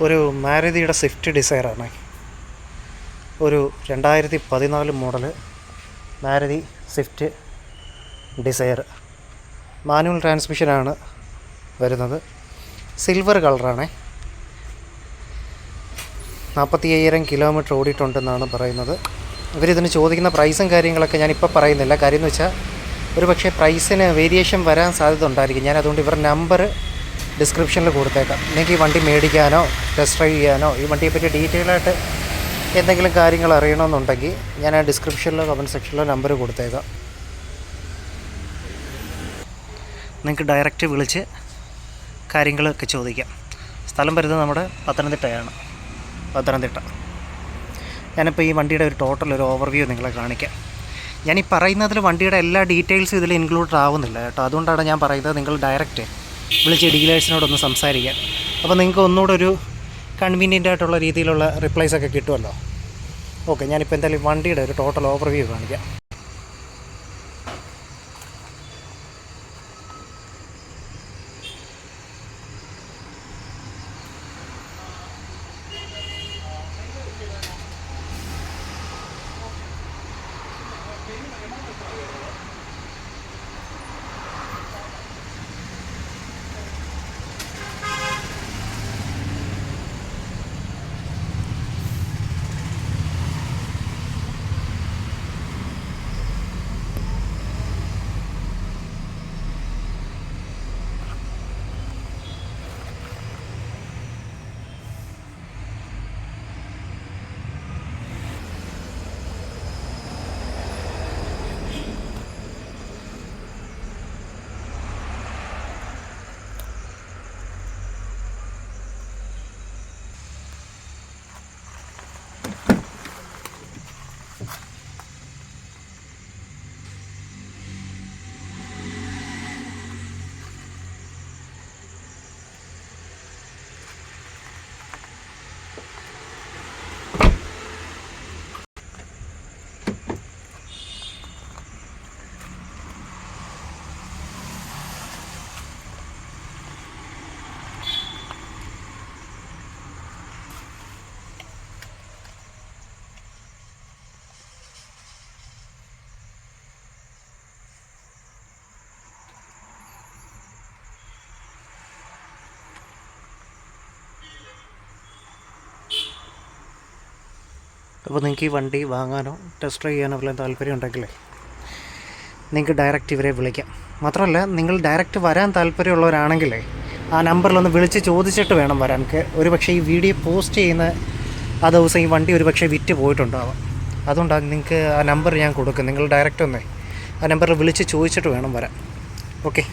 ഒരു മാരുതിയുടെ സ്വിഫ്റ്റ് ഡിസയറാണ്. ഒരു 2014 model Maruti Swift Dzire. Manual ട്രാൻസ്മിഷനാണ് വരുന്നത്. സിൽവർ കളറാണ്. 45,000 കിലോമീറ്റർ ഓടിയിട്ടുണ്ടെന്നാണ് പറയുന്നത്. ഇവരിതിന് ചോദിക്കുന്ന പ്രൈസും കാര്യങ്ങളൊക്കെ ഞാനിപ്പോൾ പറയുന്നില്ല. കാര്യം എന്ന് വെച്ചാൽ ഒരു പക്ഷേ പ്രൈസിന് വേരിയേഷൻ വരാൻ സാധ്യത ഉണ്ടായിരിക്കും. ഞാൻ അതുകൊണ്ട് ഇവരുടെ നമ്പർ ഡിസ്ക്രിപ്ഷനിൽ കൊടുത്തേക്കാം. നിങ്ങൾക്ക് ഈ വണ്ടി മേടിക്കാനോ ടെസ്റ്റ് ഡ്രൈവ് ചെയ്യാനോ ഈ വണ്ടിയെപ്പറ്റി ഡീറ്റെയിൽ ആയിട്ട് എന്തെങ്കിലും കാര്യങ്ങൾ അറിയണമെന്നുണ്ടെങ്കിൽ ഞാൻ ആ ഡിസ്ക്രിപ്ഷനിലോ കമൻറ്റ് സെക്ഷനിലോ നമ്പർ കൊടുത്തേക്കാം. നിങ്ങൾക്ക് ഡയറക്റ്റ് വിളിച്ച് കാര്യങ്ങളൊക്കെ ചോദിക്കാം. സ്ഥലം വരുന്നത് നമ്മുടെ പത്തനംതിട്ടയാണ്. ഞാനിപ്പോൾ ഈ വണ്ടിയുടെ ഒരു ടോട്ടൽ ഒരു ഓവർവ്യൂ നിങ്ങളെ കാണിക്കാം. ഞാൻ ഈ പറയുന്നതിൽ വണ്ടിയുടെ എല്ലാ ഡീറ്റെയിൽസും ഇതിൽ ഇൻക്ലൂഡഡ് ആവുന്നില്ല കേട്ടോ. അതുകൊണ്ടാണ് ഞാൻ പറയുന്നത് നിങ്ങൾ ഡയറക്റ്റ് വിളിച്ച് ഡീലേഴ്സിനോടൊന്ന് സംസാരിക്കാൻ. അപ്പോൾ നിങ്ങൾക്ക് ഒന്നുകൂടെ ഒരു കൺവീനിയൻ്റ് ആയിട്ടുള്ള രീതിയിലുള്ള റിപ്ലൈസ് ഒക്കെ കിട്ടുമല്ലോ. ഓക്കെ, ഞാനിപ്പോൾ എന്തായാലും വണ്ടിയുടെ ഒരു ടോട്ടൽ ഓവർവ്യൂ കാണിക്കാം. അപ്പോൾ നിങ്ങൾക്ക് ഈ വണ്ടി വാങ്ങാനോ ടെസ്റ്റ് ഡ്രൈവ് ചെയ്യാനോ വല്ല താല്പര്യം ഉണ്ടെങ്കിലേ നിങ്ങൾക്ക് ഡയറക്റ്റ് ഇവരെ വിളിക്കാം. മാത്രമല്ല, നിങ്ങൾ ഡയറക്റ്റ് വരാൻ താല്പര്യമുള്ളവരാണെങ്കിലേ ആ നമ്പറിലൊന്ന് വിളിച്ച് ചോദിച്ചിട്ട് വേണം വരാൻ. ഒരു പക്ഷേ ഈ വീഡിയോ പോസ്റ്റ് ചെയ്യുന്ന ആ ദിവസം ഈ വണ്ടി ഒരു പക്ഷേ വിറ്റ് പോയിട്ടുണ്ടാവാം. അതുകൊണ്ടാണ് നിങ്ങൾക്ക് ആ നമ്പർ ഞാൻ കൊടുക്കും. നിങ്ങൾ ഡയറക്റ്റ് ഒന്നേ ആ നമ്പറിൽ വിളിച്ച് ചോദിച്ചിട്ട് വേണം വരാൻ. ഓക്കെ.